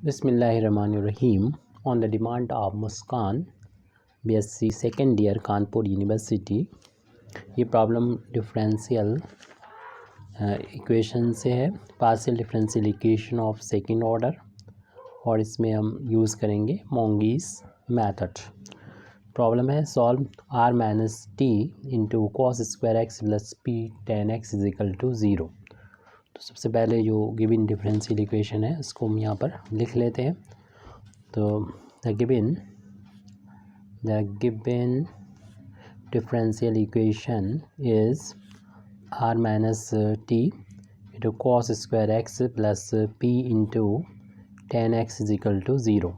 Bismillahirrahmanirrahim. On the demand of Muskaan BSc second year Kanpur university, ये problem differential equation से है, partial differential equation of second order, और इसमें हम यूज़ करेंगे मोंगीज मेथड। प्रॉब्लम है solve r minus t into cos square x plus p tan x is equal to zero. तो सबसे पहले जो गिवन डिफरेंशियल इक्वेशन है इसको हम यहाँ पर लिख लेते हैं। तो the given differential equation is r minus t into cos square x plus P into ten x is equal to zero.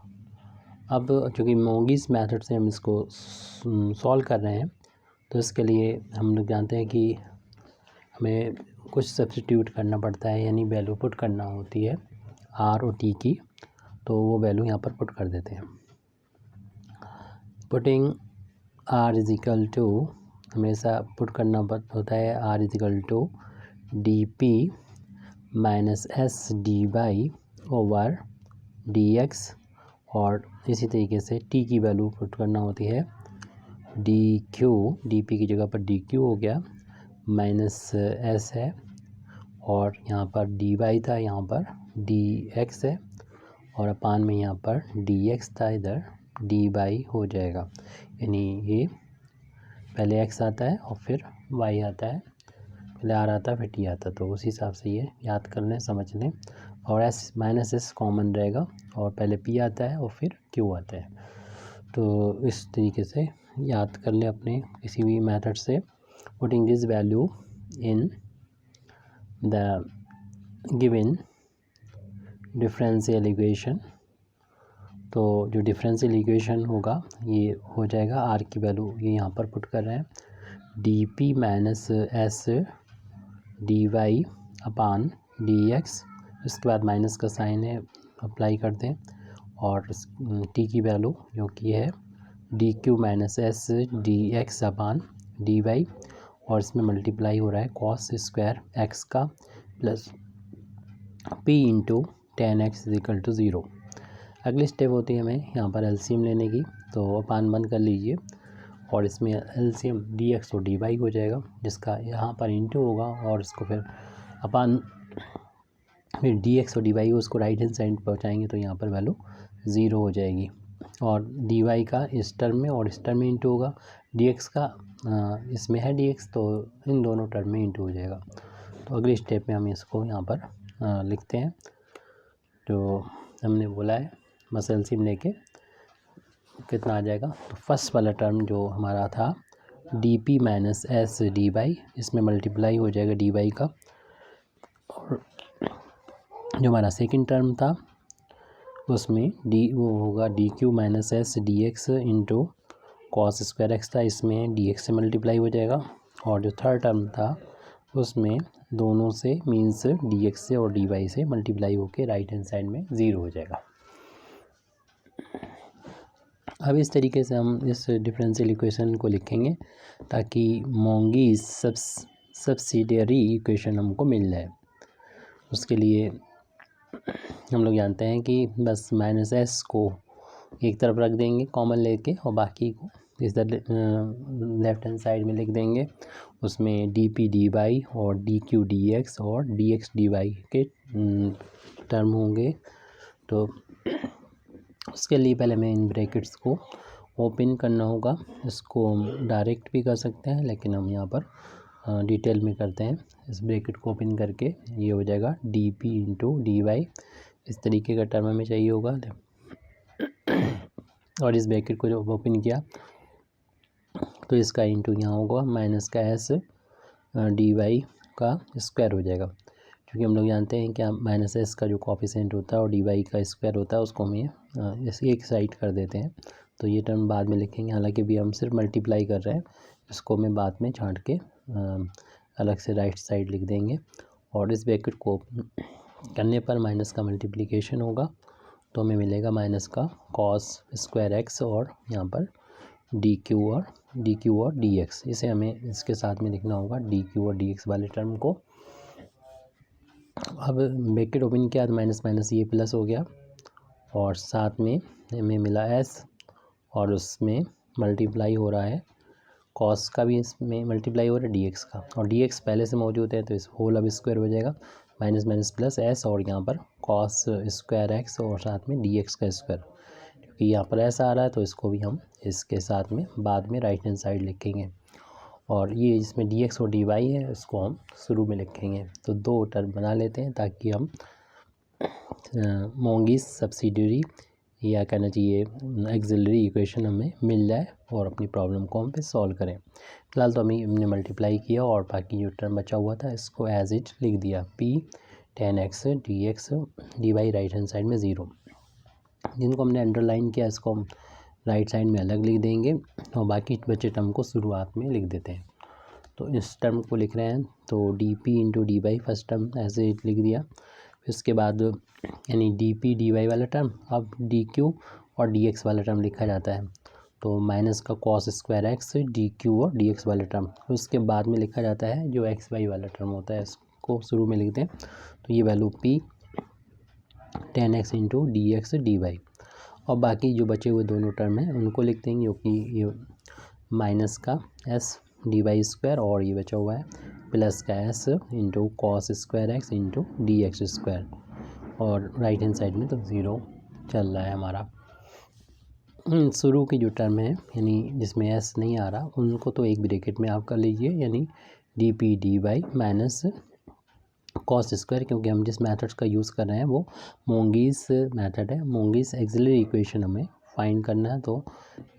अब चूँकि मोंगीज मेथड से हम इसको सॉल्व कर रहे हैं, तो इसके लिए हम लोग जानते हैं कि हमें कुछ सब्स्टिट्यूट करना पड़ता है, यानी वैल्यू पुट करना होती है आर और टी की। तो वो वैल्यू यहाँ पर पुट कर देते हैं। Putting r is equal to, हमेशा पुट करना होता है r is equal to d P minus S D y over d x, और इसी तरीके से टी की वैल्यू पुट करना होती है डी क्यू, डी पी की जगह पर डी क्यू हो गया, माइनस एस है, और यहाँ पर डी वाई था, यहाँ पर डी एक्स है, और अपान में यहाँ पर डी एक्स था, इधर डी वाई हो जाएगा। यानी ये पहले एक्स आता है और फिर वाई आता है, पहले आर आता है फिर टी आता है। तो उस हिसाब से ये याद कर लें, समझ लें। और एस माइनस एस कॉमन रहेगा, और पहले पी आता है और फिर क्यू आता है। तो इस तरीके से याद कर लें अपने किसी भी मेथड से। Putting this value in the given differential equation, तो जो डिफरेंशियल इक्वेशन होगा ये हो जाएगा, आर की वैल्यू ये यहाँ पर पुट कर रहे हैं, D P minus S D Y upon D X, इसके बाद माइनस का साइन है, अप्लाई करते हैं, और टी की वैल्यू जो कि है D Q minus S D X upon D Y, और इसमें मल्टीप्लाई हो रहा है कॉस स्क्वायर एक्स का plus P into ten x is equal to zero. अगली स्टेप होती है हमें यहाँ पर एलसीएम लेने की। तो अपान बंद कर लीजिए, और इसमें एलसीएम डी एक्स और डी वाई हो जाएगा, जिसका यहाँ पर इंटू होगा, और इसको फिर अपान फिर डी एक्स और डी वाई उसको राइट हैंड साइड पहुँचाएंगे, तो यहाँ पर वैल्यू ज़ीरो हो जाएगी। और डी वाई का इस टर्म में और इस टर्म में इंटू होगा, डी एक्स का इसमें है डी एक्स, तो इन दोनों टर्म में इंटू हो जाएगा। तो अगली स्टेप में हम इसको यहाँ पर लिखते हैं। तो हमने बोला है बस एलसीएम लेके कितना आ जाएगा। तो फर्स्ट वाला टर्म जो हमारा था d P minus S D y, इसमें मल्टीप्लाई हो जाएगा डी वाई का, और जो हमारा सेकंड टर्म था उसमें डी वो होगा D Q minus S D x into cos square x था, इसमें डी एक्स से मल्टीप्लाई हो जाएगा। और जो थर्ड टर्म था उसमें दोनों से मीन्स डी एक्स से और डी वाई से मल्टीप्लाई होके राइट हैंड साइड में ज़ीरो हो जाएगा। अब इस तरीके से हम इस डिफरेंशियल इक्वेशन को लिखेंगे ताकि मोंगीज सब्सिडियरी इक्वेशन हमको मिल जाए। उसके लिए हम लोग जानते हैं कि बस माइनस एस को एक तरफ रख देंगे कॉमन लेके, और बाकी को इधर लेफ्ट हैंड साइड में लिख देंगे। उसमें डी पी डी वाई और डी क्यू डी एक्स और डी एक्स डी वाई के टर्म होंगे। तो उसके लिए पहले हमें इन ब्रैकेट्स को ओपन करना होगा। इसको हम डायरेक्ट भी कर सकते हैं, लेकिन हम यहाँ पर डिटेल में करते हैं। इस ब्रैकेट को ओपन करके ये हो जाएगा d p into d y, इस तरीके का टर्म हमें चाहिए होगा। और इस ब्रैकेट को जब ओपन किया तो इसका इंटू यहाँ होगा माइनस का एस डी वाई का स्क्वायर हो जाएगा। क्योंकि हम लोग जानते हैं कि माइनस एस का जो कोफिशिएंट होता है और डी वाई का स्क्वायर होता है, उसको हम इसे एक साइड कर देते हैं। तो ये टर्म बाद में लिखेंगे, हालांकि भी हम सिर्फ मल्टीप्लाई कर रहे हैं, इसको मैं बाद में छांट के अलग से राइट साइड लिख देंगे। और इस ब्रैकेट को करने पर माइनस का मल्टीप्लिकेशन होगा, तो हमें मिलेगा माइनस का कॉस स्क्वायर एक्स, और यहाँ पर डी क्यू और डी एक्स, इसे हमें इसके साथ में लिखना होगा डी क्यू और डी एक्स वाले टर्म को। अब ब्रैकेट ओपन किया तो माइनस माइनस ये प्लस हो गया, और साथ में हमें मिला s और उसमें मल्टीप्लाई हो रहा है कॉस का भी, इसमें मल्टीप्लाई हो रहा है dx का, और dx पहले से मौजूद है तो इस होल अब स्क्वायर हो जाएगा माइनस माइनस प्लस s और यहाँ पर कॉस स्क्वायर x और साथ में dx का स्क्वायर, क्योंकि यहाँ पर ऐसा आ रहा है तो इसको भी हम इसके साथ में बाद में राइट हैंड साइड लिखेंगे। और ये इसमें dx और dy है इसको हम शुरू में लिखेंगे। तो दो टर्म बना लेते हैं ताकि हम मोंगीज सब्सिडियरी या कहना चाहिए एक्सिलरी इक्वेशन हमें मिल जाए और अपनी प्रॉब्लम को हम पे सॉल्व करें। फिलहाल तो हमने मल्टीप्लाई किया और बाकी जो टर्म बचा हुआ था इसको एज इट लिख दिया, p tan x dx dy right hand side में 0, जिनको हमने अंडरलाइन किया इसको हम राइट साइड में अलग लिख देंगे और बाकी बचे टर्म को शुरुआत में लिख देते हैं। तो इस टर्म को लिख रहे हैं तो dp into D by first term ऐसे लिख दिया, फिर उसके बाद यानी dp dy वाला टर्म अब dq और dx वाला टर्म लिखा जाता है, तो माइनस का कॉस स्क्वायर एक्स dq और dx वाला टर्म, फिर उसके बाद में लिखा जाता है जो xy वाला टर्म होता है इसको शुरू में लिखते हैं। तो ये value p tan x into dx dy, और बाकी जो बचे हुए दोनों टर्म हैं उनको लिख देंगे, क्योंकि ये माइनस का s dy स्क्वायर और ये बचा हुआ है प्लस का s into cos square x into d x square, और राइट हैंड साइड में तो 0 चल रहा है हमारा। शुरू की जो टर्म है यानी जिसमें s नहीं आ रहा उनको तो एक ब्रैकेट में आप कर लीजिए, यानी dp dy minus cos square, क्योंकि हम जिस मेथड्स का यूज़ कर रहे हैं वो मोंगीज मेथड है, मोंगीज एक्सिलरी इक्वेशन हमें फाइंड करना है, तो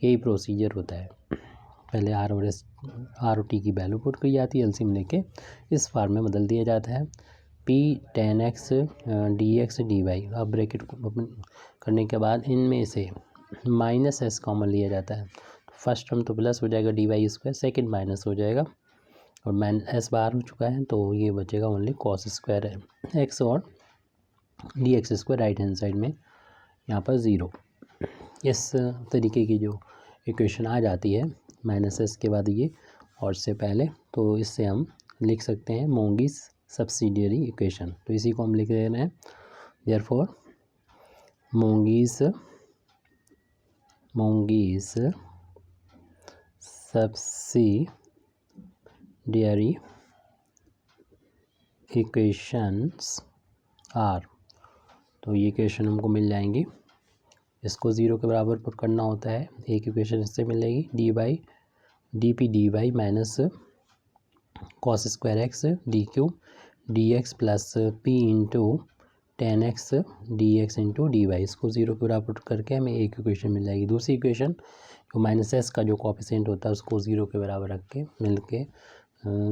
यही प्रोसीजर होता है। पहले आर और एस आर और टी की वैल्यू पुट की जाती है, एलसीएम लेके इस फॉर्म में बदल दिया जाता है p tan x dx dy। अब ब्रैकेट को ओपन करने के बाद इनमें से माइनस s कॉमन लिया जाता है, फर्स्ट टर्म तो प्लस हो जाएगा dy स्क्वायर, सेकेंड माइनस हो जाएगा और s बाहर हो चुका है तो ये बचेगा ओनली कॉस स्क्वायर है x और dx square right hand side में यहाँ पर 0। इस तरीके की जो इक्वेशन आ जाती है माइनस s के बाद ये और से पहले, तो इससे हम लिख सकते हैं मोंगीज सब्सिडियरी इक्वेशन। तो इसी को हम लिख रहे हैं देयरफॉर मोंगीज सब्सिडियरी इक्वेशंस आर। तो ये इक्वेशन हमको मिल जाएंगी, इसको 0 के बराबर पुट करना होता है, एक इक्वेशन इससे मिलेगी dp dy minus cos square x dq dx plus p into ten x d x into d y, इसको 0 के बराबर पुट करके हमें एक इक्वेशन मिल जाएगी। दूसरी इक्वेशन जो माइनस एस का जो कोएफिशिएंट होता है उसको 0 के बराबर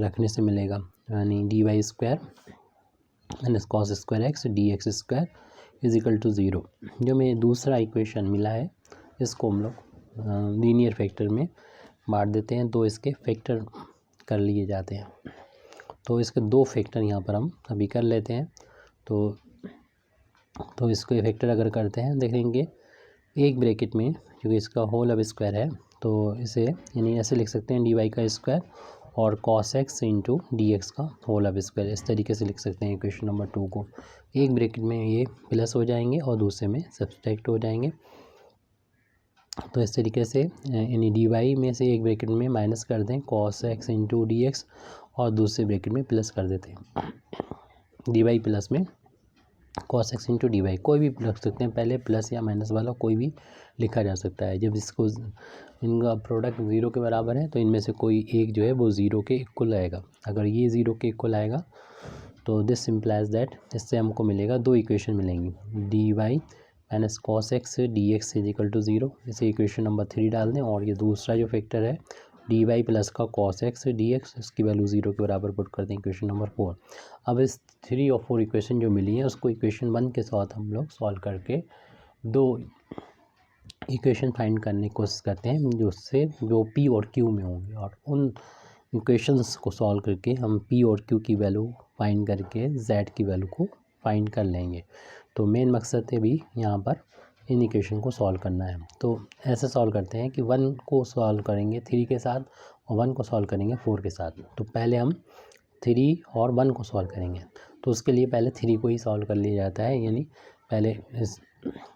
रखने से मिलेगा, यानी d y square minus cos square x d x square is equal to 0। जो हमें दूसरा इक्वेशन मिला है इसको हम लोग लीनियर फैक्टर में बांट देते हैं, दो इसके फैक्टर कर लिए जाते हैं। तो इसके दो फैक्टर यहाँ पर हम अभी कर लेते हैं। तो इसको फैक्टर अगर करते हैं देखेंगे एक ब्रैकेट में, क्योंकि इसका होल अब स्क्वायर है तो इसे यानी ऐसे लिख सकते हैं डी वाई का स्क्वायर और cos x into d x का होल अब स्क्वायर, इस तरीके से लिख सकते हैं इक्वेशन नंबर 2 को। एक ब्रैकेट में ये प्लस हो जाएंगे और दूसरे में सब्सट्रैक्ट हो जाएंगे। तो इस तरीके से यानी डी वाई में से एक ब्रैकेट में माइनस कर दें cos x into d x और दूसरे ब्रैकेट में प्लस कर देते हैं डी वाई प्लस में cos x into d y. कोई भी रख सकते हैं, पहले प्लस या माइनस वाला कोई भी लिखा जा सकता है। जब इसको इनका प्रोडक्ट 0 के बराबर है तो इनमें से कोई एक जो है वो 0 के इक्वल आएगा। अगर ये 0 के इक्वल आएगा तो दिस सिंप्लाइज दैट इससे हमको मिलेगा दो इक्वेशन मिलेंगी, d y minus cos x d x is equal to 0, इसे इक्वेशन नंबर 3 डाल दें। और ये दूसरा जो फैक्टर है डी वाई प्लस का कॉस एक्स डी एक्स, इसकी वैल्यू 0 के बराबर पुट कर दें इक्वेशन नंबर 4। अब इस 3 और 4 इक्वेशन जो मिली है उसको इक्वेशन 1 के साथ हम लोग सॉल्व करके दो इक्वेशन फाइंड करने की कोशिश करते हैं जो पी और क्यू में होंगे, और उन इक्वेशंस को सॉल्व करके हम पी और क्यू की वैल्यू फाइंड करके जेड की वैल्यू को फाइंड कर लेंगे। तो मेन मकसद है भी यहाँ पर इन इक्वेशन को सॉल्व करना है। तो ऐसे सॉल्व करते हैं कि 1 को सॉल्व करेंगे 3 के साथ और 1 को सॉल्व करेंगे 4 के साथ। तो पहले हम 3 और 1 को सॉल्व करेंगे, तो उसके लिए पहले 3 को ही सॉल्व कर लिया जाता है, यानी पहले इस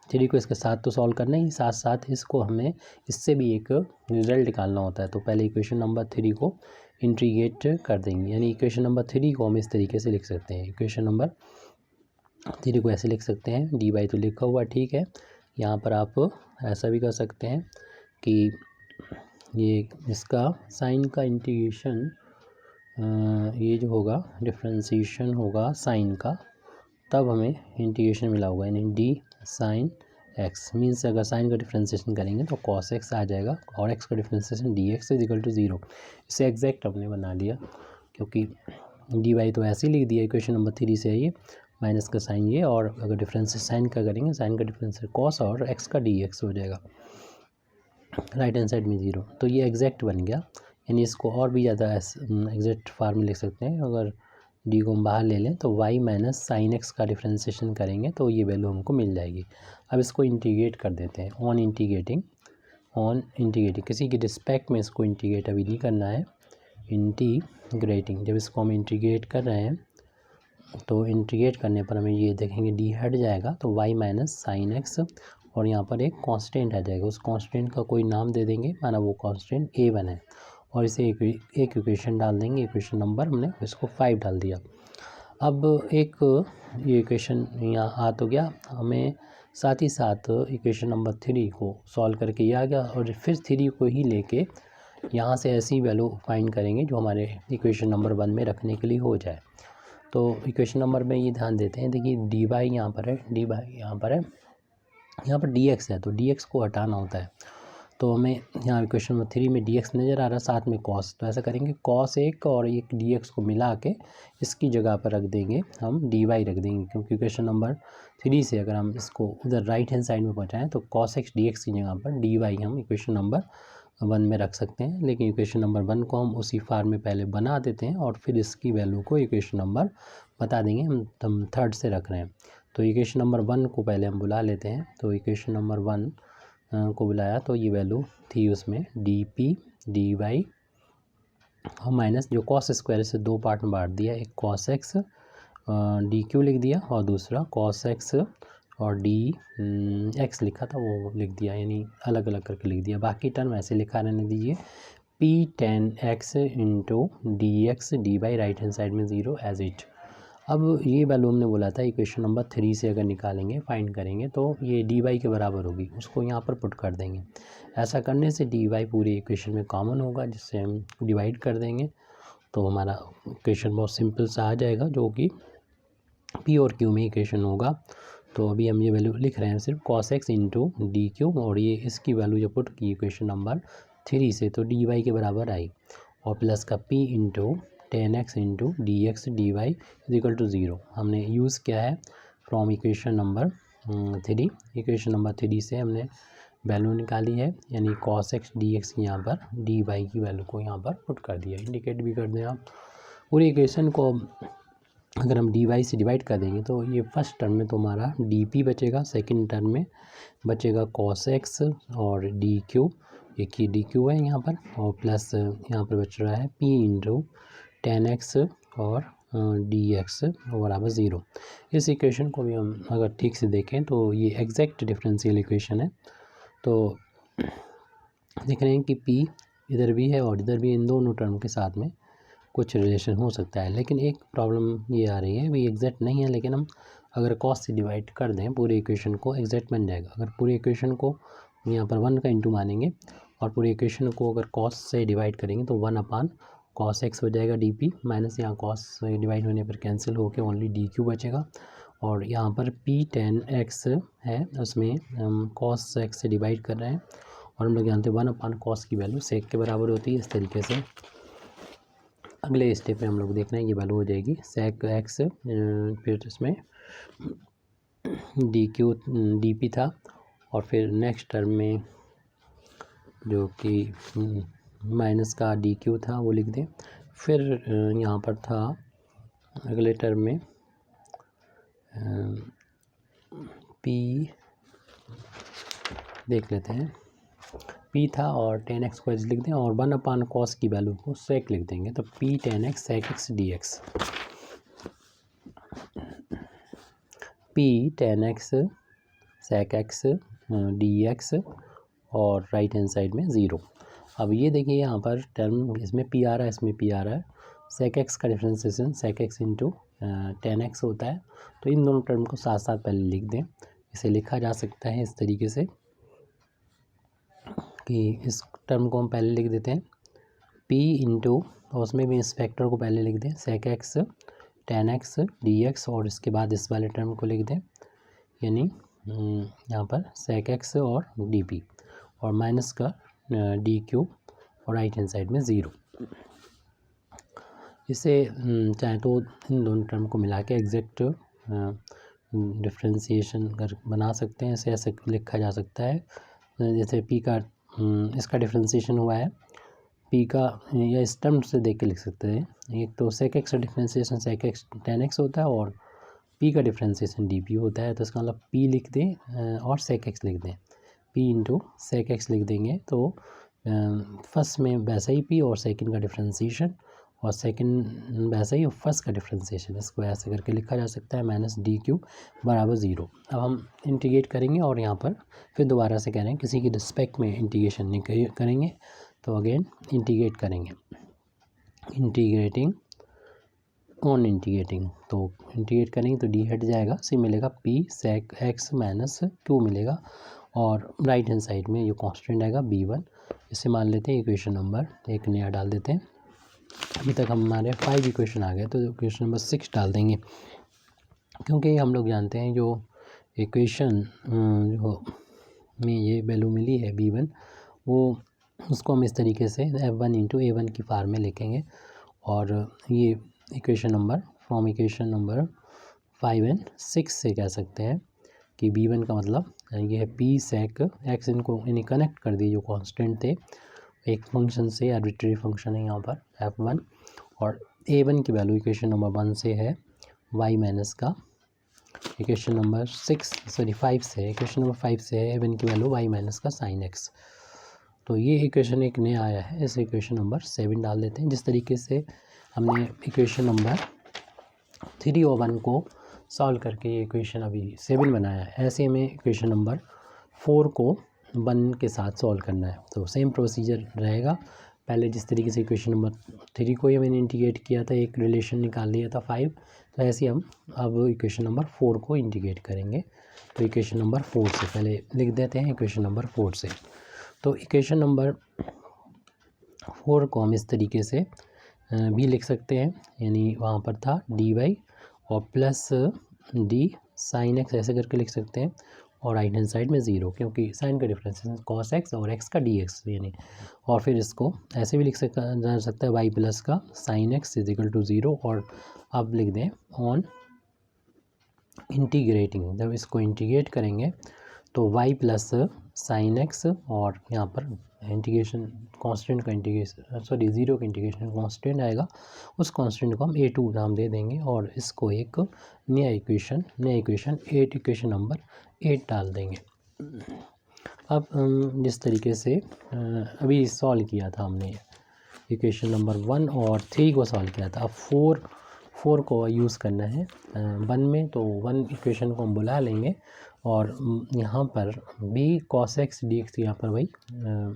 थ्री को इसके साथ तो सॉल्व करना ही, साथ साथ इसको हमें इससे भी एक रिजल्ट निकालना होता है। तो पहले इक्वेशन नंबर 3 को इंटीग्रेट कर देंगे, यानी इक्वेशन नंबर 3 को हम इस तरीके से लिख सकते हैं। इक्वेशन नंबर 3 को ऐसे लिख सकते हैं, डी बाई तो लिखा हुआ ठीक है, यहाँ पर आप ऐसा भी कर सकते हैं कि ये इसका साइन का इंटीग्रेशन, ये जो होगा डिफ्रेंशिएशन होगा साइन का, तब हमें इंटीग्रेशन मिला होगा, यानी डी साइन एक्स मीन्स अगर साइन का डिफ्रेंशिएशन करेंगे तो कॉस एक्स आ जाएगा, और एक्स का differentiation d x is equal to 0। इसे एग्जैक्ट हमने बना लिया, क्योंकि डी वाई तो ऐसे ही लिख दिया इक्वेशन नंबर 3 से, ये माइनस का साइन ये, और अगर डिफरेंस साइन का करेंगे, साइन का डिफरेंस कॉस और एक्स का डी एक्स हो जाएगा, राइट हैंड साइड में 0। तो ये एग्जैक्ट बन गया, यानी इसको और भी ज़्यादा एग्जैक्ट फॉर्म में लिख सकते हैं। अगर डी को हम बाहर ले लें तो y माइनस साइन एक्स का डिफ्रेंशिएशन करेंगे तो ये वैल्यू हमको मिल जाएगी। अब इसको इंटीग्रेट कर देते हैं, ऑन इंटीग्रेटिंग किसी की रिस्पेक्ट में इसको इंटीग्रेट अभी नहीं करना है, इंटीग्रेटिंग। जब इसको हम इंटीग्रेट कर रहे हैं तो इंटीग्रेट करने पर हमें ये देखेंगे डी हट जाएगा, तो y माइनस साइन एक्स, और यहाँ पर एक कांस्टेंट आ जाएगा, उस कांस्टेंट का कोई नाम दे देंगे, माना वो कांस्टेंट a1 है, और इसे एक इक्वेशन डाल देंगे, इक्वेशन नंबर हमने इसको 5 डाल दिया। अब एक ये इक्वेशन यहाँ आ तो गया, हमें साथ ही साथ इक्वेशन नंबर 3 को सॉल्व करके ये आ गया, और फिर 3 को ही लेके यहाँ से ऐसी वैल्यू फाइंड करेंगे जो हमारे इक्वेशन नंबर 1 में रखने के लिए हो जाए। तो इक्वेशन नंबर में ये ध्यान देते हैं, देखिए डी बाई यहाँ पर है, डी बाई यहाँ पर है, यहाँ पर डी एक्स है, तो डी एक्स को हटाना होता है। तो हमें यहाँ इक्वेशन नंबर 3 में डी एक्स नज़र आ रहा है, साथ में कॉस, तो ऐसा करेंगे कॉस एक और एक डी एक्स को मिला के इसकी जगह पर रख देंगे, हम डी वाई रख देंगे, क्योंकि इक्वेशन नंबर 3 से अगर हम इसको उधर राइट हैंड साइड में पहुँचाएँ तो कॉस एक्स डी एक्स की जगह पर डी वाई हम इक्वेशन नंबर 1 में रख सकते हैं। लेकिन इक्वेशन नंबर 1 को हम उसी फार्म में पहले बना देते हैं, और फिर इसकी वैल्यू को इक्वेशन नंबर बता देंगे, हम थर्ड से रख रहे हैं। तो इक्वेशन नंबर 1 को पहले हम बुला लेते हैं, तो इक्वेशन नंबर 1 को बुलाया तो ये वैल्यू थी उसमें डी पी डी वाई, और माइनस जो कॉस स्क्वायर से 2 पार्ट में बांट दिया, एक कॉस एक्स डी क्यू लिख दिया, और दूसरा कॉस एक्स और डी एक्स लिखा था वो लिख दिया, यानी अलग अलग करके लिख दिया। बाकी टर्म ऐसे लिखा रहने दीजिए, p tan x into d x d y, right hand side में 0 एज इट। अब ये वैल्यू हमने बोला था इक्वेशन नंबर 3 से अगर निकालेंगे, फाइंड करेंगे, तो ये डी वाई के बराबर होगी, उसको यहाँ पर पुट कर देंगे। ऐसा करने से डी वाई पूरी इक्वेशन में कॉमन होगा, जिससे हम डिवाइड कर देंगे, तो हमारा इक्वेशन बहुत सिंपल सा आ जाएगा, जो कि पी और क्यू में इक्वेशन होगा। तो अभी हम ये वैल्यू लिख रहे हैं सिर्फ cos x into D Q, और ये इसकी वैल्यू जो पुट की इक्वेशन नंबर 3 से, तो डी वाई के बराबर आई, और प्लस का p into ten x into d x d y is equal to 0 हमने यूज़ किया है from equation number 3। Equation number 3 से हमने वैल्यू निकाली है, यानी कॉस एक्स डी एक्स की यहाँ पर डी वाई की वैल्यू को यहाँ पर पुट कर दिया, इंडिकेट भी कर दें आप। पूरी इक्वेशन को अगर हम डी वाई से डिवाइड कर देंगे तो ये फर्स्ट टर्म में तो हमारा डी पी बचेगा, सेकेंड टर्म में बचेगा कॉस एक्स और डी क्यू, एक ही डी क्यू है यहाँ पर, और प्लस यहाँ पर बच रहा है पी इंटू टेन एक्स और डी एक्स बराबर 0। इस इक्वेशन को भी हम अगर ठीक से देखें तो ये एग्जैक्ट डिफरेंशियल इक्वेशन है। तो देख रहे हैं कि पी इधर भी है और इधर भी, इन दोनों टर्म के साथ में कुछ रिलेशन हो सकता है, लेकिन एक प्रॉब्लम ये आ रही है, भी एग्जैक्ट नहीं है, लेकिन हम अगर कॉस से डिवाइड कर दें पूरे इक्वेशन को, एग्जैक्ट बन जाएगा। अगर पूरे इक्वेशन को यहाँ पर 1 का इंटू मानेंगे और पूरे इक्वेशन को अगर कॉस से डिवाइड करेंगे तो 1 अपान कॉस एक्स हो जाएगा डी पी, माइनस यहाँ कॉस से डिवाइड होने पर कैंसिल होकर ओनली डी क्यू बचेगा, और यहाँ पर पी टेन एक्स है, उसमें हम कॉस एक्स से डिवाइड कर रहे हैं, और हम लोग जानते हैं 1 अपान कॉस की वैल्यू सेक के बराबर होती है। इस तरीके से अगले स्टेप में हम लोग देख रहे हैं ये वैल्यू हो जाएगी सेक एक्स, फिर इसमें डी क्यू डी पी था, और फिर नेक्स्ट टर्म में जो कि माइनस का डी क्यू था वो लिख दें। फिर यहाँ पर था अगले टर्म में पी देख लेते हैं, पी था और टेन एक्स को लिख दें, और 1 अपान कॉस की वैल्यू को सेक लिख देंगे, तो p tan x sec x d x, p tan x sec x dx और राइट हैंड साइड में 0। अब ये देखिए यहाँ पर टर्म इसमें पी आ रहा है, इसमें पी आ रहा है। sec x का differentiation sec x into tan x होता है। तो इन दोनों टर्म को साथ साथ पहले लिख दें। इसे लिखा जा सकता है इस तरीके से कि इस टर्म को हम पहले लिख देते हैं p इंटू, और उसमें भी इस फैक्टर को पहले लिख दें sec x tan x dx, और इसके बाद इस वाले टर्म को लिख दें, यानी यहाँ पर sec x और dp और माइनस का dq और राइट हैंड साइड में 0। इसे चाहे तो इन दोनों टर्म को मिला के एग्जैक्ट डिफ्रेंशिएशन बना सकते हैं। इसे ऐसे लिखा जा सकता है जैसे p का इसका डिफ्रेंशिएशन हुआ है p का, या इस टर्म से देख के लिख सकते हैं। एक तो sec x का differentiation sec x tan x होता है और p का डिफ्रेंशिएशन dp होता है। तो इसका मतलब p लिख दें और sec x लिख दें, p इंटू sec x लिख देंगे। तो फर्स्ट में वैसा ही p और सेकंड का डिफ्रेंशिएशन, और सेकंड वैसा ही फर्स्ट का डिफ्रेंशिएशन। इसको ऐसे करके लिखा जा सकता है माइनस dq बराबर 0। अब हम इंटीग्रेट करेंगे और यहाँ पर फिर दोबारा से कह रहे हैं किसी की रिस्पेक्ट में इंटीग्रेशन नहीं करेंगे। तो अगेन इंटीग्रेट करेंगे, इंटीग्रेटिंग ऑन इंटीग्रेटिंग, तो इंटीग्रेट करेंगे तो d हट जाएगा, सी मिलेगा p sec x minus q मिलेगा, और राइट हैंड साइड में ये कांस्टेंट आएगा b1। इसे मान लेते हैं इक्वेशन नंबर एक नया डाल देते हैं। अभी तक हमारे 5 इक्वेशन आ गए, तो इक्वेशन नंबर 6 डाल देंगे, क्योंकि हम लोग जानते हैं जो इक्वेशन जो में ये वैल्यू मिली है b1, वो उसको हम इस तरीके से f1 इंटू a1 की फार्म में लिखेंगे। और ये equation number from equation number 5 and 6 से कह सकते हैं कि b1 का मतलब ये है p sec x, इनको इन्हें कनेक्ट कर दिए जो कांस्टेंट थे एक फंक्शन से, आर्बिट्रेरी फंक्शन है यहाँ पर f1, और a1 की वैल्यू इक्वेशन नंबर 1 से है y माइनस का, इक्वेशन नंबर 5 से, इक्वेशन नंबर 5 से है a1 की वैल्यू y माइनस का sin x। तो ये इक्वेशन एक नया आया है, इस इक्वेशन नंबर 7 डाल देते हैं। जिस तरीके से हमने इक्वेशन नंबर 3 और 1 को सॉल्व करके ये इक्वेशन अभी 7 बनाया है, ऐसे हमें इक्वेशन नंबर 4 को 1 के साथ सॉल्व करना है। तो सेम प्रोसीजर रहेगा। पहले जिस तरीके से इक्वेशन नंबर 3 को ये मैंने इंटीग्रेट किया था, एक रिलेशन निकाल लिया था 5, तो ऐसे हम अब इक्वेशन नंबर 4 को इंटीग्रेट करेंगे। तो इक्वेशन नंबर 4 से पहले लिख देते हैं इक्वेशन नंबर 4 से। तो इक्वेशन नंबर 4 को हम इस तरीके से भी लिख सकते हैं, यानी वहाँ पर था dy और प्लस d sin x ऐसे करके लिख सकते हैं, और राइट हैंड साइड में 0, क्योंकि साइन का डिफरेंस है cos x और x का dx यानी। और फिर इसको ऐसे भी लिख जा सकता है y प्लस का sin x is equal to 0। और अब लिख दें ऑन इंटीग्रेटिंग, जब इसको इंटीग्रेट करेंगे तो y प्लस sin x, और यहाँ पर इंटीग्रेशन कांस्टेंट का इंटीग्रेशन 0 का इंटीग्रेशन कांस्टेंट आएगा, उस कांस्टेंट को हम a2 नाम दे देंगे, और इसको एक नया इक्वेशन 8 इक्वेशन नंबर 8 डाल देंगे। अब जिस तरीके से अभी सॉल्व किया था हमने इक्वेशन नंबर 1 और 3 को सॉल्व किया था, अब 4 को यूज़ करना है 1 में। तो 1 इक्वेशन को हम बुला लेंगे, और यहाँ पर b cos x dx यहाँ पर भाई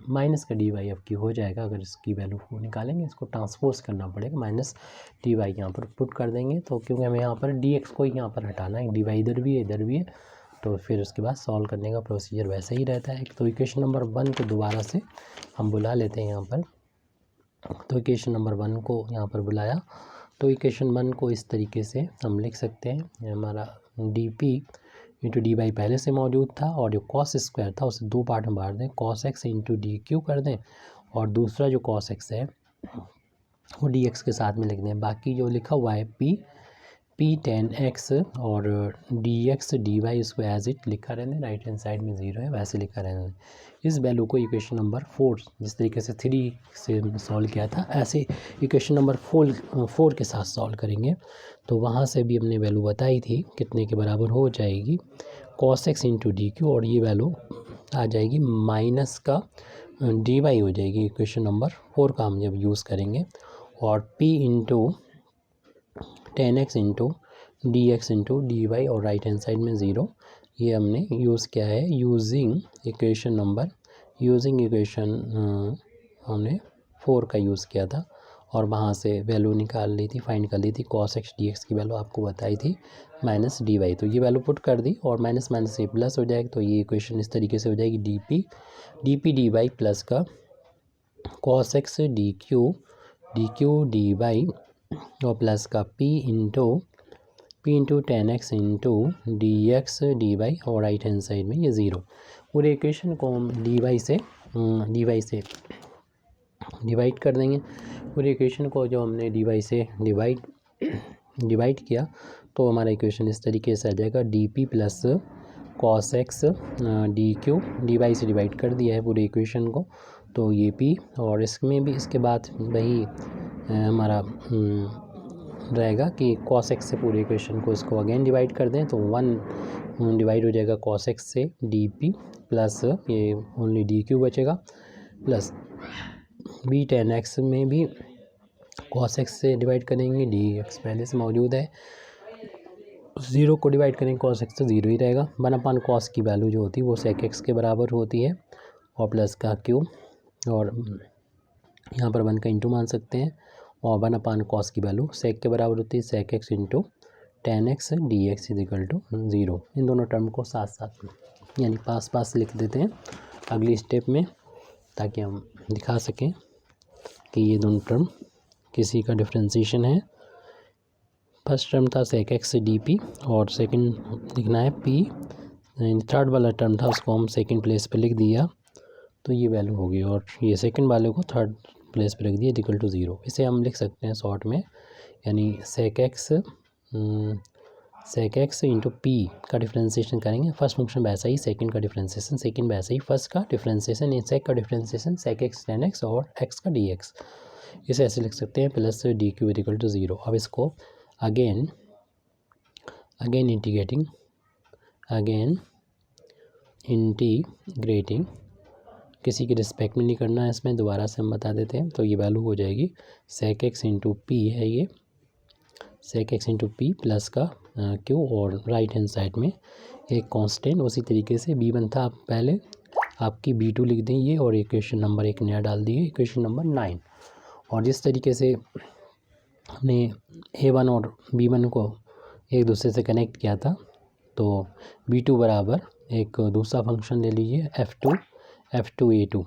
माइनस का dy अब की हो जाएगा। अगर इसकी वैल्यू को निकालेंगे, इसको ट्रांसपोज करना पड़ेगा, माइनस dy यहाँ पर पुट कर देंगे। तो क्योंकि हमें यहाँ पर dx को यहाँ पर हटाना है, dy इधर भी है इधर भी है, तो फिर उसके बाद सॉल्व करने का प्रोसीजर वैसा ही रहता है। तो इक्वेशन नंबर 1 को दोबारा से हम बुला लेते हैं यहाँ पर। तो इक्वेशन नंबर 1 को यहाँ पर बुलाया, तो इक्वेशन 1 को इस तरीके से हम लिख सकते हैं, हमारा dp इंटू डी वाई पहले से मौजूद था, और जो कॉस स्क्वायर था उसे 2 पार्ट में बांट दें, cos x into D Q कर दें, और दूसरा जो कॉस एक्स है वो डी एक्स के साथ में लिख दें। बाकी जो लिखा हुआ है p tan x और dx dy, उसको एज इट लिखा रहने, राइट हैंड साइड में 0 है वैसे लिखा रहने। इस वैल्यू को इक्वेशन नंबर 4 जिस तरीके से 3 से सॉल्व किया था, ऐसे इक्वेशन नंबर 4 के साथ सॉल्व करेंगे। तो वहाँ से भी हमने वैल्यू बताई थी कितने के बराबर हो जाएगी, cos x into D Q, और ये वैल्यू आ जाएगी माइनस का dy हो जाएगी इक्वेशन नंबर 4 का हम जब यूज़ करेंगे, और p into tan x into d x into d Y, और राइट हैंड साइड में 0, ये हमने यूज़ किया है यूजिंग इक्वेशन हमने 4 का यूज़ किया था और वहाँ से वैल्यू निकाल ली थी, फाइंड कर ली थी cos x dx की वैल्यू आपको बताई थी माइनस डी वाई। तो ये वैल्यू पुट कर दी और माइनस माइनस से प्लस हो जाएगा। तो ये इक्वेशन इस तरीके से हो जाएगी d p d y plus का cos x d q d Y और प्लस का p into ten x into d x d Y और राइट हैंड साइड में ये ज़ीरो। पूरे इक्वेशन को हम डी वाई से डिवाइड कर देंगे। पूरे इक्वेशन को जो हमने डी वाई से डिवाइड किया तो हमारा इक्वेशन इस तरीके से आ जाएगा d p plus cos x d q d y से डिवाइड कर दिया है पूरे इक्वेशन को। तो ये पी और इसमें भी इसके बाद वही हमारा रहेगा कि cos x से पूरे इक्वेशन को इसको अगेन डिवाइड कर दें तो 1 डिवाइड हो जाएगा cos x से डी पी प्लस ये ओनली डी क्यू बचेगा प्लस बी टेन एक्स में भी cos x से डिवाइड करेंगे, डी एक्स पहले से मौजूद है, 0 को डिवाइड करेंगे cos x तो 0 ही रहेगा। 1/cos कॉस की वैल्यू जो होती है वो sec x के बराबर होती है और प्लस का क्यू और यहाँ पर 1 का इंटू मान सकते हैं और 1/cos कॉस की वैल्यू sec के बराबर होती है sec x into ten x d x is equal to 0। इन दोनों टर्म को साथ साथ यानी पास लिख देते हैं अगली स्टेप में ताकि हम दिखा सकें कि ये दोनों टर्म किसी का डिफ्रेंशिएशन है। फर्स्ट टर्म था sec x डी पी और सेकंड लिखना है p, थर्ड वाला टर्म था उसको हम सेकंड प्लेस पे लिख दिया तो ये वैल्यू होगी और ये सेकंड वाले को थर्ड प्लेस पे रख दिया इक्वल टू 0। इसे हम लिख सकते हैं शॉर्ट में यानी sec x इंटू पी का डिफ्रेंशिएशन करेंगे। फर्स्ट फंक्शन वैसा ही, सेकंड का डिफ्रेंशिएशन सेकंड वैसा ही, फर्स्ट का डिफ्रेंशिएशन सेक का differentiation sec x tan x और x का dx। इसे ऐसे लिख सकते हैं plus d q equal to 0। अब इसको अगेन इंटीग्रेटिंग किसी के रिस्पेक्ट में नहीं करना है, इसमें दोबारा से हम बता देते हैं। तो ये वैल्यू हो जाएगी sec x इंटू पी है ये sec x into P plus का क्यू और राइट हैंड साइड में एक कांस्टेंट। उसी तरीके से b1 था, आप पहले आपकी b2 लिख दें ये और इक्वेशन नंबर एक नया डाल दिए इक्वेशन नंबर 9। और जिस तरीके से हमने a1 और b1 को एक दूसरे से कनेक्ट किया था तो b2 बराबर एक दूसरा फंक्शन ले लीजिए f2a2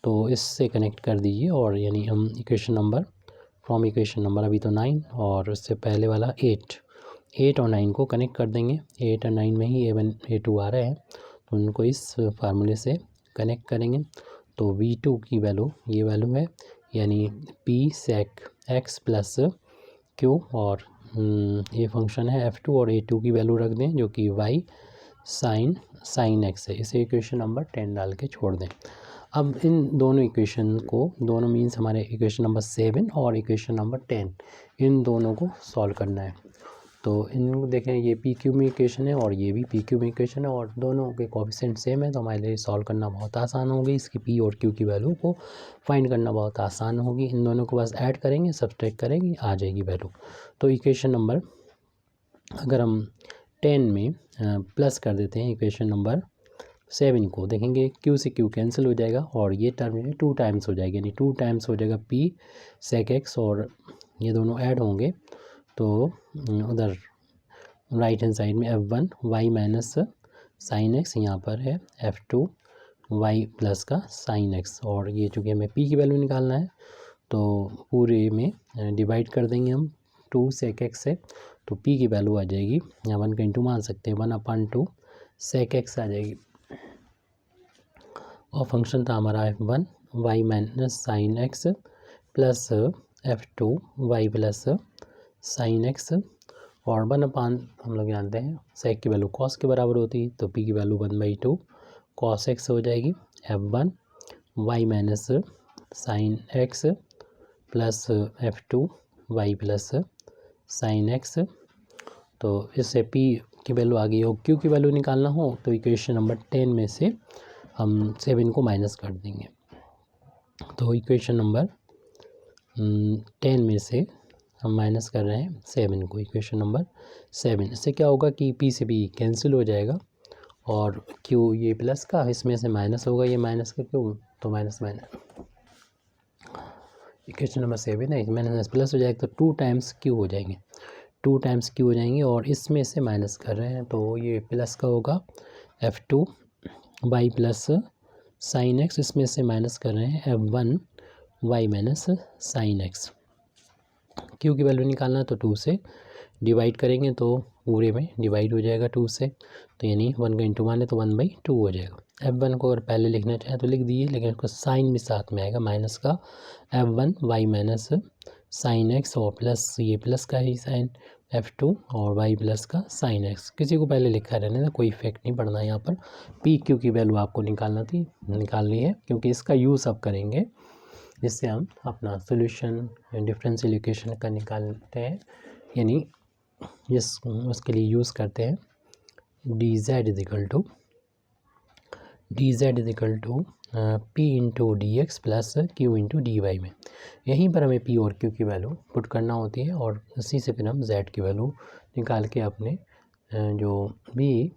तो इससे कनेक्ट कर दीजिए और यानी हम इक्वेशन नंबर अभी तो 9 और उससे पहले वाला 8 और 9 को कनेक्ट कर देंगे। 8 और 9 में ही a1 a2 आ रहे हैं तो उनको इस फार्मूले से कनेक्ट करेंगे तो v2 की वैल्यू ये वैल्यू है यानी p sec x plus q और ये फंक्शन है f2 और a2 की वैल्यू रख दें जो कि y sin x है। इसे इक्वेशन नंबर 10 डाल के छोड़ दें। अब इन दोनों इक्वेशन को, दोनों मीन्स हमारे इक्वेशन नंबर 7 और इक्वेशन नंबर 10, इन दोनों को सॉल्व करना है। तो इन देखें ये पी क्यू में इक्वेशन है और ये भी पी क्यू में इक्वेशन है और दोनों के कोएफिशिएंट सेम है तो हमारे लिए सॉल्व करना बहुत आसान होगी। इसकी पी और क्यू की वैल्यू को फाइंड करना बहुत आसान होगी। इन दोनों को बस ऐड करेंगे, सब्सट्रैक्ट करेंगे, आ जाएगी वैल्यू। तो इक्वेशन नंबर अगर हम 10 में प्लस कर देते हैं इक्वेशन नंबर 7 को, देखेंगे q से q कैंसिल हो जाएगा और ये टर्म है 2 टाइम्स हो जाएगी यानी 2 टाइम्स हो जाएगा p sec x और ये दोनों ऐड होंगे तो उधर राइट हैंड साइड में f1 y minus sine x, यहाँ पर है f2 y प्लस का साइन x और ये चूँकि हमें p की वैल्यू निकालना है तो पूरे में डिवाइड कर देंगे हम 2 sec x से तो p की वैल्यू आ जाएगी, यहाँ 1 का इंटू मान सकते हैं 1/2 sec x आ जाएगी और फंक्शन था हमारा f1 y minus sine x plus f2 y plus sine x और 1/, हम लोग जानते हैं sec की वैल्यू cos के बराबर होती है तो p की वैल्यू 1/2 cos x हो जाएगी। f1 y minus sine x plus f2 y plus sine x। तो इससे p की वैल्यू आ गई और q की वैल्यू निकालना हो तो इक्वेशन नंबर 10 में से हम 7 को माइनस कर देंगे। तो इक्वेशन नंबर 10 में से हम माइनस कर रहे हैं 7 को, इक्वेशन नंबर 7। इससे क्या होगा कि p से p कैंसिल हो जाएगा और क्यू ये प्लस का, इसमें से माइनस होगा, ये माइनस का क्यू, तो माइनस माइनस। इक्वेशन नंबर 7 है, माइनस प्लस हो जाएगा तो 2 टाइम्स क्यू हो जाएंगे, 2 टाइम्स क्यू हो जाएंगे। और इसमें से माइनस कर रहे हैं तो ये प्लस का होगा F2 y plus sine x, इसमें से माइनस कर रहे हैं F1 y minus sine x. Q की वैल्यू निकालना है तो 2 से डिवाइड करेंगे तो पूरे में डिवाइड हो जाएगा 2 से, तो यानी 1 का इंटू 1 है तो 1/2 हो जाएगा। F1 को अगर पहले लिखना चाहें तो लिख दिए, लेकिन उसका साइन भी साथ में आएगा माइनस का, F1 y minus sine x और प्लस ये प्लस का ही साइन F2 और वाई प्लस का साइन एक्स। किसी को पहले लिखा रहने का कोई इफेक्ट नहीं पड़ना है यहाँ पर। पी क्यू की वैल्यू आपको निकालनी है, क्योंकि इसका यूज़ अब करेंगे जिससे हम अपना सोल्यूशन डिफरेंशियल इक्वेशन का निकालते हैं, यानी उसके लिए यूज़ करते हैं d z is equal to p into d x plus q into d y में। यहीं पर हमें पी और क्यू की वैल्यू पुट करना होती है और उसी से फिर हम जेड की वैल्यू निकाल के अपने जो भी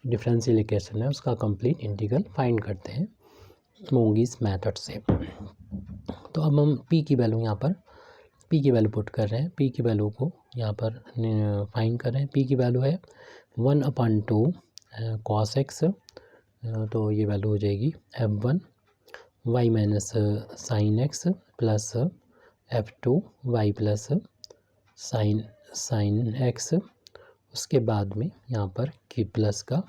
डिफरेंशियल इक्वेशन है उसका कंप्लीट इंटीग्रल फाइंड करते हैं मोंगीज मेथड से। तो अब हम पी की वैल्यू यहाँ पर पी की वैल्यू पुट कर रहे हैं, पी की वैल्यू को यहाँ पर फाइंड कर रहे हैं। पी की वैल्यू है 1/2 cos x, तो ये वैल्यू हो जाएगी F1 y minus sine x plus F2 y plus sine x. उसके बाद में यहाँ पर की प्लस का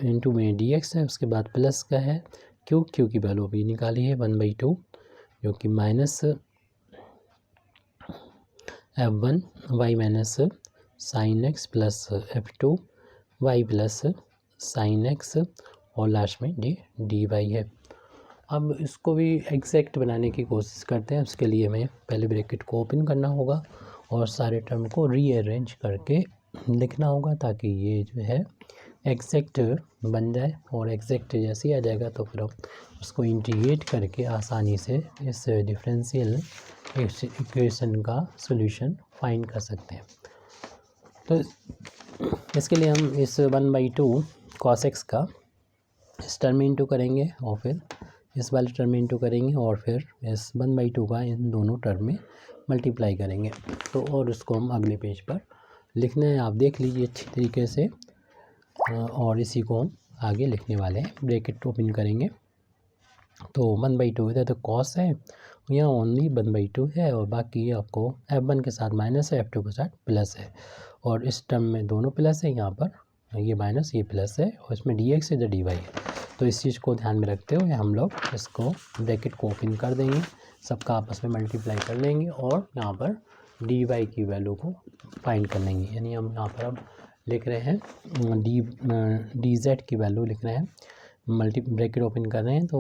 इंटू में डी एक्स है, उसके बाद प्लस का है क्यू की वैल्यू अभी निकाली है 1/2, जो कि minus F1 y minus sine x plus F2 y plus sine x और लास्ट में डी वाई है। अब इसको भी एग्जैक्ट बनाने की कोशिश करते हैं। उसके लिए हमें पहले ब्रैकेट को ओपन करना होगा और सारे टर्म को रीअरेंज करके लिखना होगा, ताकि ये जो है एग्जैक्ट बन जाए। और एग्जैक्ट जैसे ही आ जाएगा तो फिर हम उसको इंटीग्रेट करके आसानी से इस डिफरेंशियल इक्वेशन का सॉल्यूशन फाइंड कर सकते हैं। तो इसके लिए हम इस 1/2 cos x का इस टर्म में इंटू करेंगे और फिर इस वाले टर्म में इंटू करेंगे और फिर इस 1/2 का इन दोनों टर्म में मल्टीप्लाई करेंगे। तो और उसको हम अगले पेज पर लिखना है, आप देख लीजिए अच्छी तरीके से। और इसी को हम आगे लिखने वाले हैं। ब्रैकेट ओपन करेंगे तो 1/2 इधर तो कॉस है, यहाँ ओनली 1/2 है और बाकी आपको F1 के साथ माइनस है, F2 के साथ प्लस है। और इस टर्म में दोनों प्लस है, यहाँ पर ये माइनस ये प्लस है और इसमें डी एक्स इधर डी वाई है। तो इस चीज़ को ध्यान में रखते हुए हम लोग इसको ब्रैकेट को ओपन कर देंगे, सबका आपस में मल्टीप्लाई कर लेंगे और यहाँ पर डी वाई की वैल्यू को फाइंड कर लेंगे। यानी हम यहाँ पर अब लिख रहे हैं डी जेड की वैल्यू लिख रहे हैं, मल्टी ब्रैकेट ओपन कर रहे हैं तो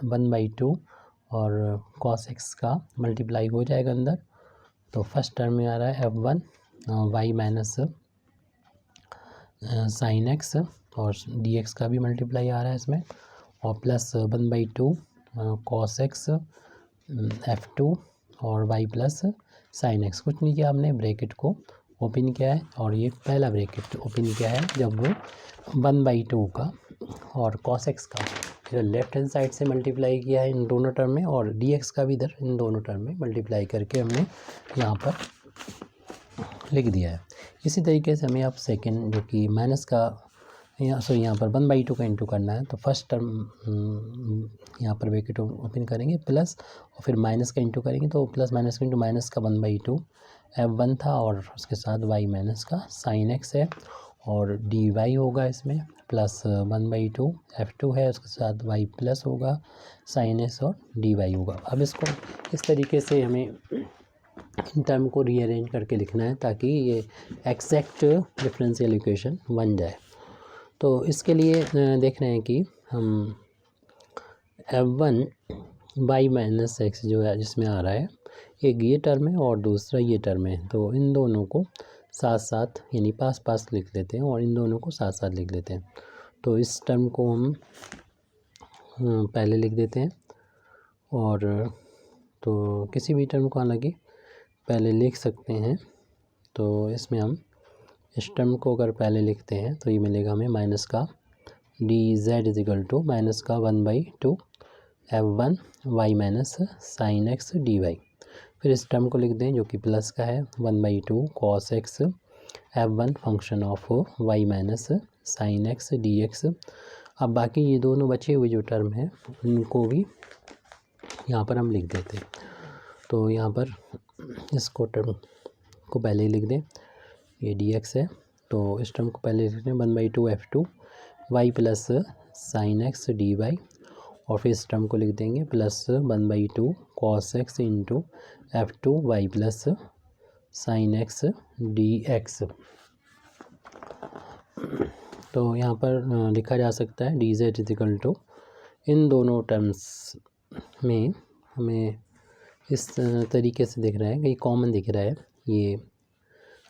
1/2 और cos x का मल्टीप्लाई हो जाएगा अंदर। तो फर्स्ट टर्म में आ रहा है F1 y minus sine x और डी एक्स का भी मल्टीप्लाई आ रहा है इसमें, और प्लस 1/2 cos x F2 और y प्लस साइन एक्स। कुछ नहीं किया हमने, ब्रैकेट को ओपन किया है और ये पहला ब्रैकेट ओपन किया है जब वो 1/2 का और cos x का इधर लेफ्ट हैंड साइड से मल्टीप्लाई किया है इन दोनों टर्म में, और dx का भी इधर इन दोनों टर्म में मल्टीप्लाई करके हमने यहाँ पर लिख दिया है। इसी तरीके से हमें अब सेकंड जो कि माइनस का यहाँ पर 1/2 का इंटू करना है, तो फर्स्ट टर्म यहाँ पर ब्रैकेट ओपन करेंगे प्लस और फिर माइनस का इंटू करेंगे, तो प्लस माइनस का इंटू माइनस का 1/2 F1 था और उसके साथ y माइनस का साइन x है और डी वाई होगा इसमें प्लस 1/2 F2 है, उसके साथ y प्लस होगा साइन x और डी वाई होगा। अब इसको इस तरीके से हमें इन टर्म को रीअरेंज करके लिखना है ताकि ये एक्जैक्ट डिफरेंशियल इक्वेशन बन जाए। तो इसके लिए देख रहे हैं कि हम F1 वाई माइनस एक्स जो है जिसमें आ रहा है, एक ये टर्म है और दूसरा ये टर्म है, तो इन दोनों को साथ साथ यानी पास पास लिख लेते हैं और इन दोनों को साथ साथ लिख लेते हैं। तो इस टर्म को हम पहले लिख देते हैं, और तो किसी भी टर्म को हालांकि पहले लिख सकते हैं। तो इसमें हम इस टर्म को अगर पहले लिखते हैं तो ये मिलेगा हमें माइनस का d z is equal to minus का 1/2 f1 y minus sine x d y. फिर इस टर्म को लिख दें जो कि प्लस का है 1/2 cos x f1 function of y minus sine x d x. अब बाकी ये दोनों बचे हुए जो टर्म हैं उनको भी यहाँ पर हम लिख देते हैं। तो यहाँ पर इसको टर्म को पहले ही लिख दें, ये डी एक्स है तो इस टर्म को पहले लिख दें 1/2 f2 y plus sine x d Y, और फिर इस टर्म को लिख देंगे plus 1/2 cos x into f2 y plus sine x d x. तो यहाँ पर लिखा जा सकता है डी जेड इजिकल टू, इन दोनों टर्म्स में हमें इस तरीके से दिख रहा है कि कॉमन दिख रहा है ये,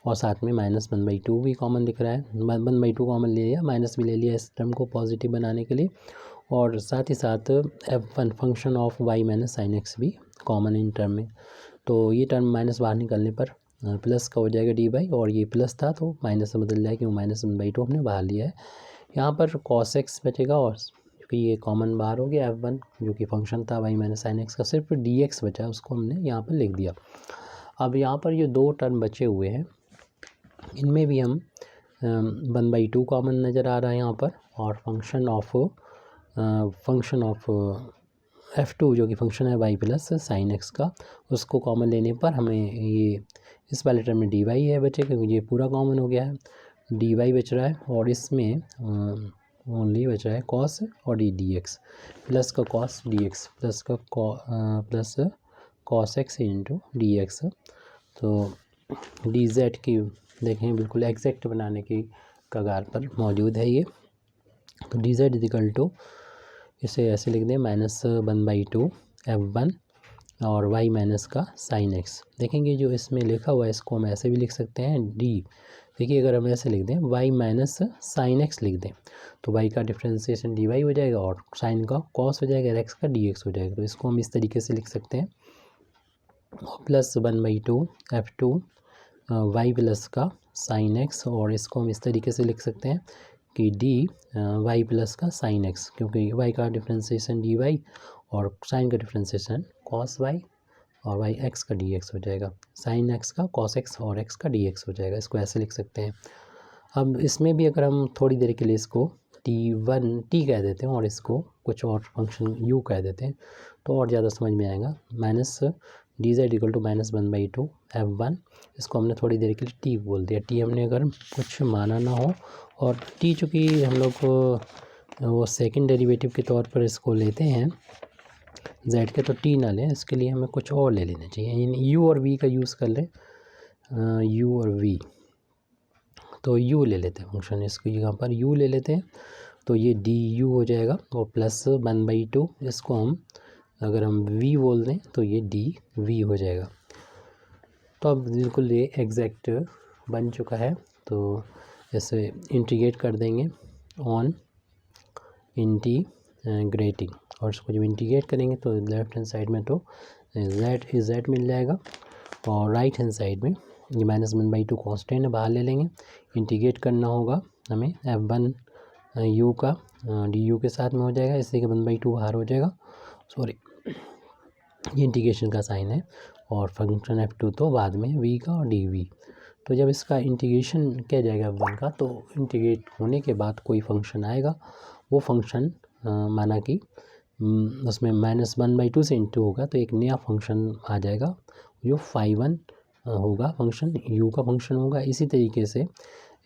और साथ में -1/2 भी कॉमन दिख रहा है। 1/2 कॉमन ले लिया, माइनस भी ले लिया इस टर्म को पॉजिटिव बनाने के लिए, और साथ ही साथ f1 function of y minus sine x भी कॉमन इन टर्म में। तो ये टर्म माइनस बाहर निकलने पर प्लस का हो जाएगा डी बाई, और ये प्लस था तो माइनस से बदल जाएगा क्योंकि -1/2 हमने बाहर लिया है। यहाँ पर cos x बचेगा, और क्योंकि ये कॉमन बाहर हो गया f1 जो कि फंक्शन था y माइनस साइन एक्स का, सिर्फ dx बचा, उसको हमने यहाँ पर लिख दिया। अब यहाँ पर ये दो टर्म बचे हुए हैं, इनमें भी हम 1/2 कॉमन नज़र आ रहा है यहाँ पर, और फंक्शन ऑफ f2 जो कि फंक्शन है y प्लस साइन एक्स का, उसको कॉमन लेने पर हमें ये इस वाले टर्म में डी वाई है बचे, क्योंकि ये पूरा कॉमन हो गया है, डी वाई बच रहा है, और इसमें ओनली बच रहा है कॉस और डी एक्स, प्लस का कॉस डी एक्स प्लस का plus cos x into d x. तो डी जेड की देखें बिल्कुल एग्जैक्ट बनाने की कगार पर मौजूद है ये। तो डी जेड इजिकल टू, इसे ऐसे लिख दें -1/2 f1 और y माइनस का साइन एक्स। देखेंगे जो इसमें लिखा हुआ है इसको हम ऐसे भी लिख सकते हैं डी, देखिए अगर हम ऐसे लिख दें y माइनस साइन एक्स लिख दें तो y का डिफ्रेंसिएशन डी वाई हो जाएगा, और साइन का कॉस हो जाएगा, x का डी एक्स हो जाएगा। तो इसको हम इस तरीके से लिख सकते हैं, प्लस 1/2 f2 y प्लस का साइन एक्स, और इसको हम इस तरीके से लिख सकते हैं कि डी वाई प्लस का साइन एक्स, क्योंकि वाई का डिफ्रेंसिएशन डी वाई और साइन का डिफ्रेंसिएशन कॉस वाई, और वाई एक्स का डी एक्स हो जाएगा, साइन एक्स का कॉस एक्स और एक्स का डी एक्स हो जाएगा। इसको ऐसे लिख सकते हैं। अब इसमें भी अगर हम थोड़ी देर के लिए इसको t कह देते हैं और इसको कुछ और फंक्शन u कह देते हैं तो और ज़्यादा समझ में आएगा। Minus d z equal to -1/2 f1, इसको हमने थोड़ी देर के लिए t बोल दिया। t हमने अगर कुछ माना ना हो, और t चूँकि हम लोग वो सेकंड डेरिवेटिव के तौर पर इसको लेते हैं z के, तो t ना लें, इसके लिए हमें कुछ और ले लेना चाहिए, u और v का यूज़ कर लें, u और v। तो u ले लेते हैं फंक्शन, इसको यहाँ पर u ले लेते हैं, तो ये du हो जाएगा, और प्लस 1/2 इसको हम अगर हम v बोल दें तो ये dv हो जाएगा। तो अब बिल्कुल ये एग्जैक्ट बन चुका है, तो इसे इंटीग्रेट कर देंगे ऑन इंटीग्रेटिंग, और इसको जब इंटीग्रेट करेंगे तो लेफ्ट हैंड साइड में तो z मिल जाएगा, और राइट हैंड साइड में ये -1/2 कॉन्स्टेंट बाहर ले लेंगे। इंटीग्रेट करना होगा हमें f1 u का du के साथ में हो जाएगा, इससे कि 1/2 बाहर हो जाएगा, सॉरी ये इंटीग्रेशन का साइन है, और फंक्शन f2 तो बाद में v का और dv। तो जब इसका इंटीग्रेशन किया जाएगा f1 का, तो इंटीग्रेट होने के बाद कोई फंक्शन आएगा, वो फंक्शन माना कि उसमें -1/2 से इंटू होगा, तो एक नया फंक्शन आ जाएगा जो phi1 होगा, फंक्शन u का फंक्शन होगा। इसी तरीके से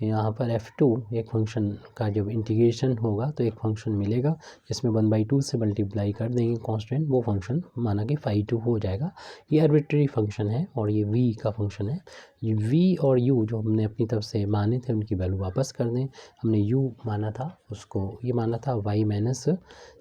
यहाँ पर f2 एक फंक्शन का जब इंटीग्रेशन होगा तो एक फंक्शन मिलेगा जिसमें 1/2 से मल्टीप्लाई कर देंगे कांस्टेंट, वो फंक्शन माना कि phi2 हो जाएगा। ये आर्बिट्रेरी फंक्शन है और ये v का फंक्शन है। ये v और u जो हमने अपनी तरफ से माने थे उनकी वैल्यू वापस कर दें। हमने u माना था, उसको ये माना था y माइनस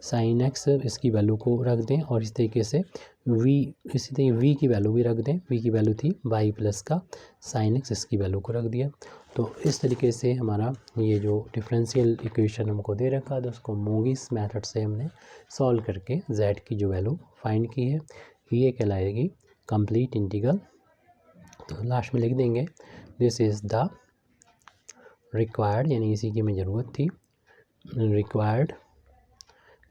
साइन एक्स, इसकी वैल्यू को रख दें, और इस तरीके से इसी तरह v की वैल्यू भी रख दें। v की वैल्यू थी y प्लस का साइन एक्स, इसकी वैल्यू को रख दिया। तो इस तरीके से हमारा ये जो डिफरेंशियल इक्वेशन हमको दे रखा है, तो उसको मूविस मेथड से हमने सॉल्व करके z की जो वैल्यू फाइंड की है, ये कहलाएगी कंप्लीट इंटीग्रल। तो लास्ट में लिख देंगे दिस इज़ द रिक्वायर्ड यानी इसी की हमें ज़रूरत थी, रिक्वायर्ड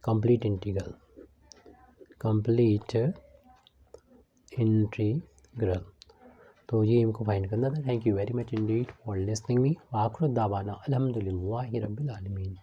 कंप्लीट इंटीग्रल तो ये हमको फाइंड करना था। Thank you very much indeed for listening me. वाखिर दावाना अल्हम्दुलिल्लाहि रब्बिल आलमीन।